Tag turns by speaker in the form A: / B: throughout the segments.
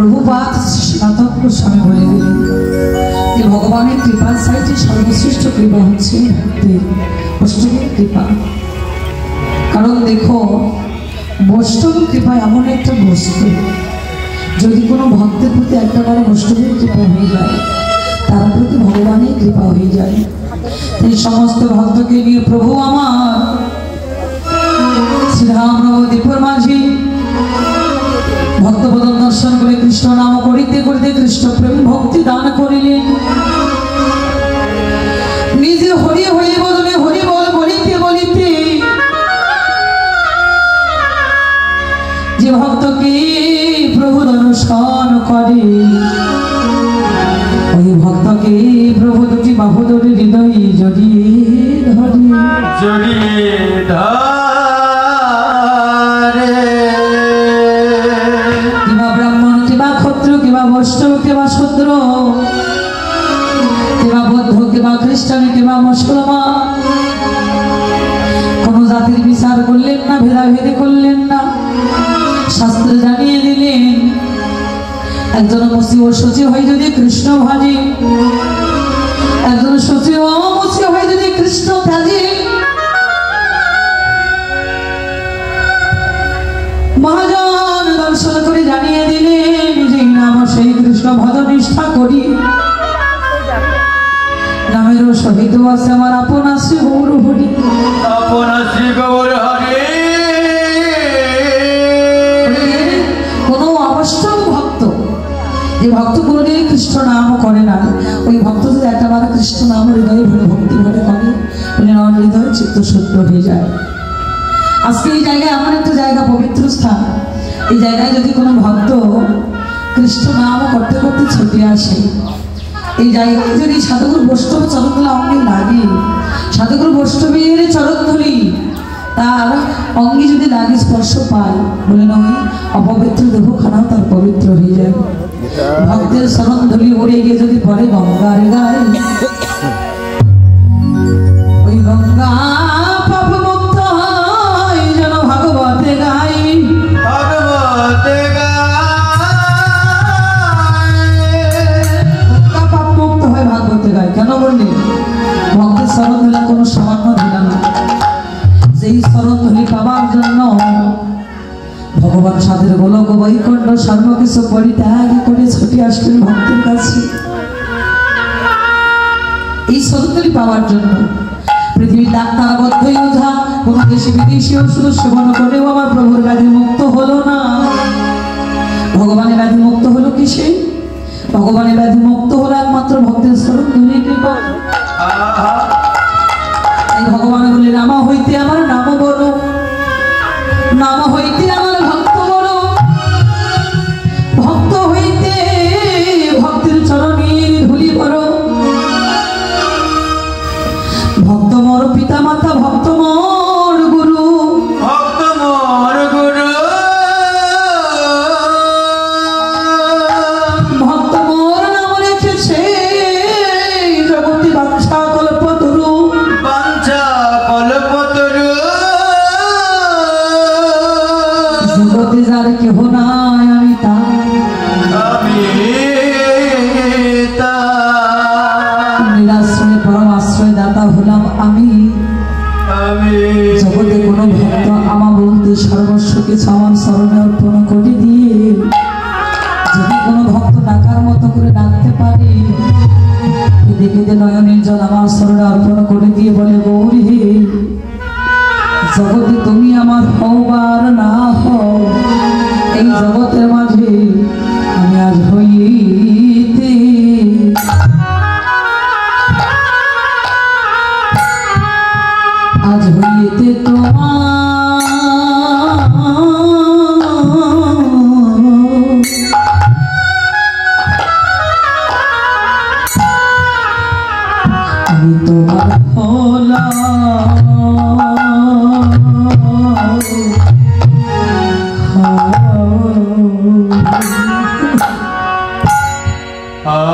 A: প্রভুপাদ সনাতন গোস্বামী বলে দিলেন যে ভগবানের কৃপার সাইডে সর্বশ্রেষ্ঠ কৃপা হচ্ছে ভক্তের বৈষ্ণবের কৃপা। কারণ দেখো, বৈষ্ণব কৃপা এমন একটা বস্তু, যদি কোনো ভক্তের প্রতি একেবারে বৈষ্ণবের কৃপা হয়ে যায়, তার প্রতি ভগবানের কৃপা হয়ে যায়। এই সমস্ত ভক্তকে নিয়ে প্রভু আমার শ্রীরাম নবদ্বীপের মাঝে ভক্তপদম দর্শন করে কৃষ্ণ নাম করিতে করিতে কৃষ্ণ প্রেম ভক্তি দান করিলেন। নিজে হরি হরি বদলে হরি বল বলিতে বলিতে যে ভক্তকে প্রভু দর্শন করে, ওই ভক্তকে প্রভু দুটি বাহু ধরে হৃদয় জড়িয়ে ধরে কিবা ব্রাহ্মণ কিবা ক্ষত্র কিবা বৈষ্ণব কিবা শূদ্র কিবা বৌদ্ধ কিবা খ্রিস্টান কিবা মুসলমান, কোন জাতির বিচার করলেন না, ভেদাভেদি করলেন না, শাস্ত্র জানিয়ে দিলেন একজন মুসলিম সচিব হয়ে যদি কৃষ্ণ ভাজে, একজন সচিব মুসলিম হয়ে যদি কৃষ্ণ ত্যাজে, মহাজন দর্শন করে জানিয়ে দিলেন যে নাম সেই কৃষ্ণ ভজ নিষ্ঠা করি, নামেরও সহিত আছে আমার আপন শ্রী গৌর হরি, আপন শ্রী গৌর হরি। কোন অবশ্যক ভক্ত, যে ভক্ত কোনদিন কৃষ্ণ নাম করে না, ওই ভক্ত যদি একেবারে কৃষ্ণ নাম হৃদয়ে ভরে ভক্তি ভরে করে, আমার হৃদয় চিত্ত শুদ্ধ হয়ে যায়। আজকে এই জায়গায় এমন একটা জায়গা, পবিত্র স্থান, এই জায়গায় যদি কোনো ভক্ত কৃষ্ণ নাম করতে করতে ছুটে আসে, এই জায়গায় যদি সাধুগুরু বৈষ্ণব চরণগুলো অঙ্গে লাগে, সাধুগুরু বৈষ্ণবের চরণধূলি তার অঙ্গে যদি লাগে, স্পর্শ পায়, বলে নয় অপবিত্র দেহখানাও তার পবিত্র হয়ে যায়। ভক্তের চরণধূলি উড়ে গিয়ে যদি পড়ে গঙ্গার গায়ে, ওই গঙ্গা পাপ মুক্ত হয় যেন ভাগবতে গাই, ভাগবতে গঙ্গা পাপ মুক্ত হয় ভাগবতে গাই। কেন বললি? ভক্তের চরণধূলি কোনো সামান্য ধীরা না, যেই চরণধূলি পাবার জন্য ভগবান সাধের গোলক বৈকুণ্ঠ সর্বকিছু পরিত্যাগ করে ছুটে আসলেন ভক্তের কাছে। এই চরণধূলি পাওয়ার জন্য পৃথিবীর ডাক্তার বদ্ধ ওঝা কোন দেশে বিদেশি ওষুধ সেবন করেও আমার প্রভুর ব্যাধি মুক্ত হলো না। ভগবানের ব্যাধি মুক্ত হলো কিসে? ভগবানের ব্যাধি মুক্ত হলো একমাত্র ভক্তের চরণধূলি কৃপা। এই ভগবান বললেন, নাম হইতে আমার নাম বড়, নাম হইতে আমার ভক্ত বড়, ভক্ত হইতে ভক্তের চরণের ধূলি বড়, ভক্ত মোর পিতা মাতা, ভক্ত মোর গুরু, ভক্ত মোর গুরু, ভক্ত মোর নাম রেখেছে জগতে বাঞ্ছা কল্পতরু, বাঞ্ছা কল্পতরু, জগতে যার কেহ নাই আমি তার, আমি তার, নিরাশ্রয় পরম আশ্রয় দাতা হলাম আমি। জগতে কোনো ভক্ত আমার বলতে সর্বস্ব কিছু আমার চরণে অর্পণ করে দিয়ে, যদি কোনো ভক্ত ডাকার মতো করে ডাকতে পারে, কেঁদে কেঁদে নয়নের জল আমার চরণে অর্পণ করে দিয়ে বলে, গৌরী হে, জগতে তুমি আমার হবার না হও, এই জগতের মাঝে আমি আজ হইতে আজ হইতে তোমার আমি তোমার ভোলা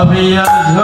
A: আমি আজ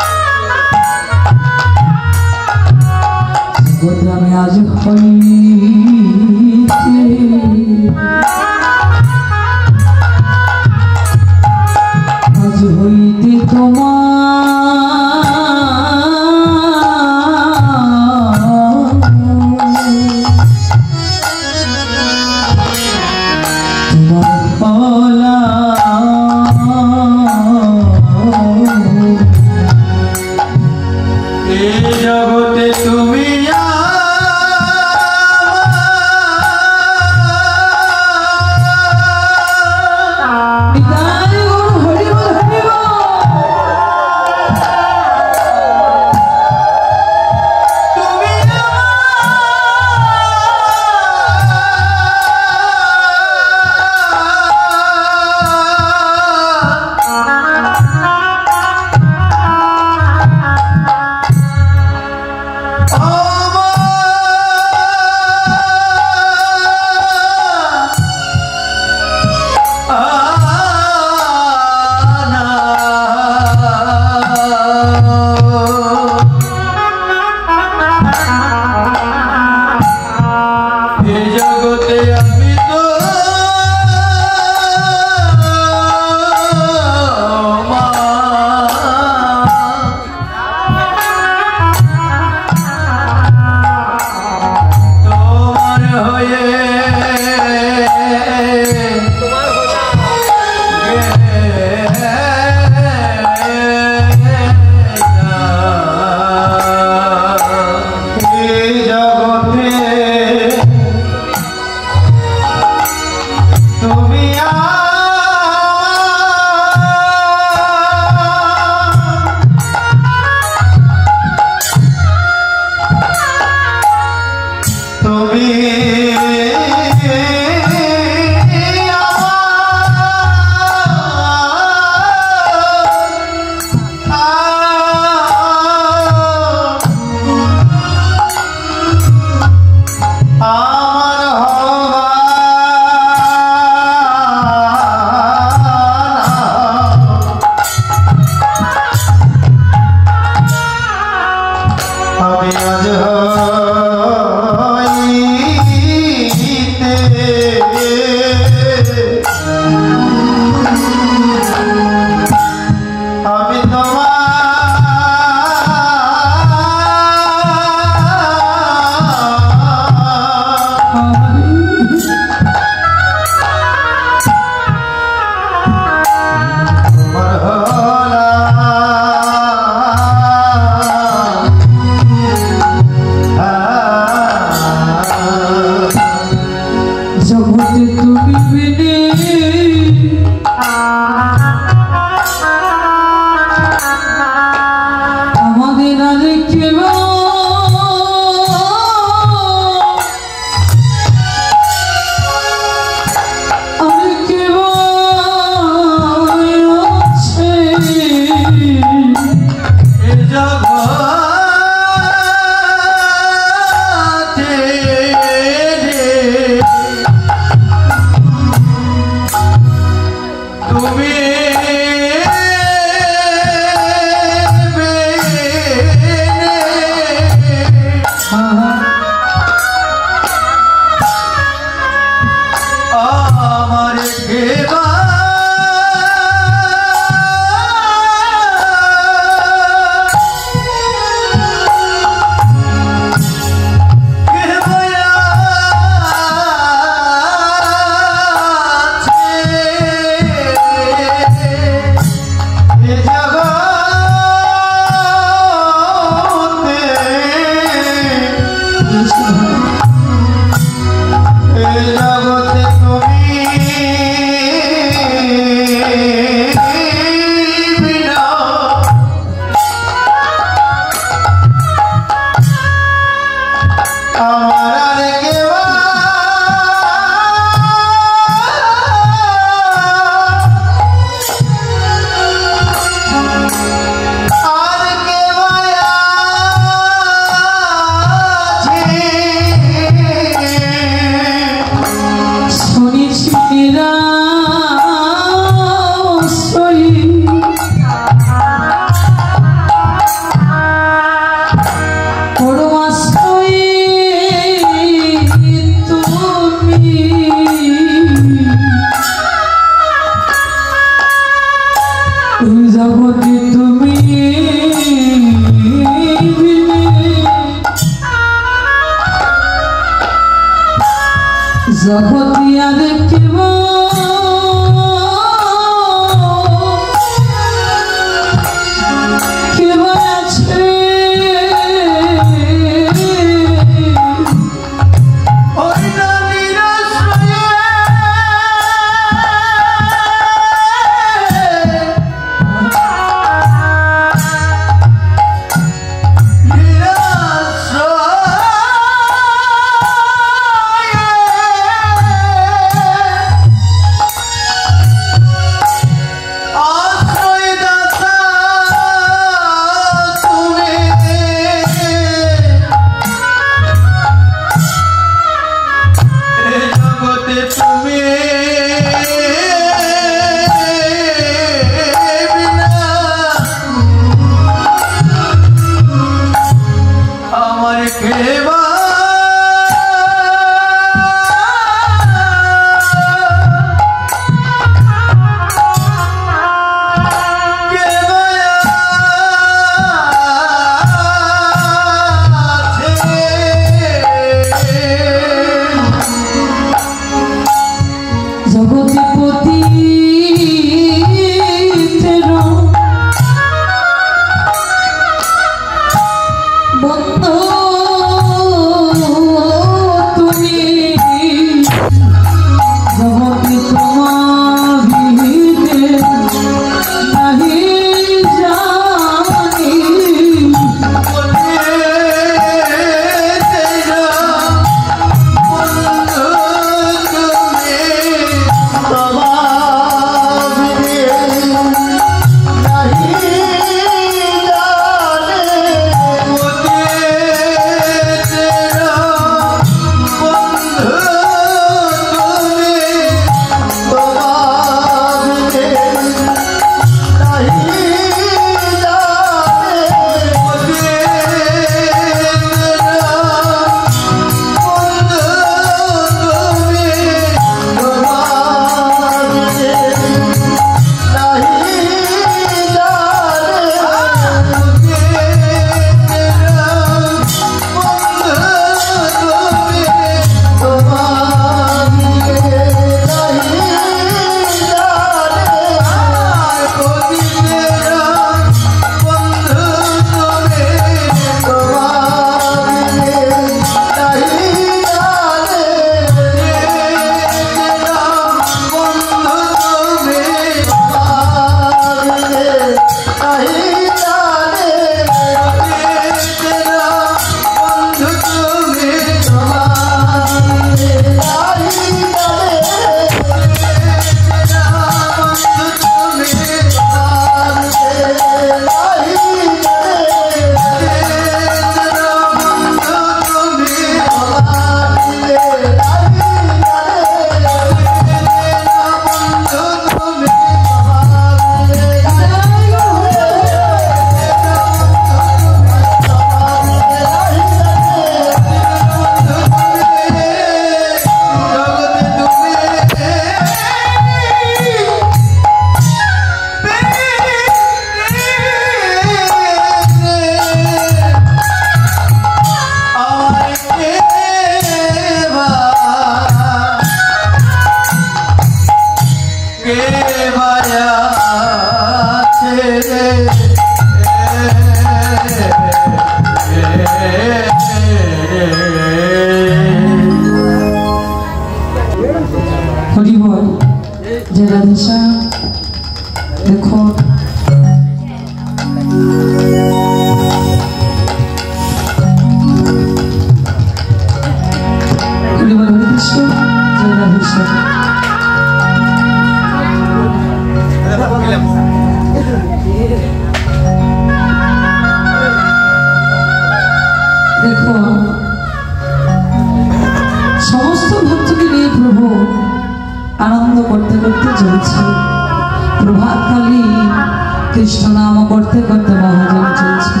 A: कृष्ण नाम करते करते महाजन चलছে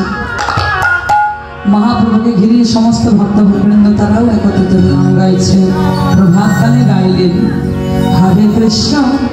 A: महाप्रभुके घिरे समस्त भक्तवृंद ताराও একত্রিত হয়ে গাইছে প্রভাতকালে গাইলেন हरे कृष्ण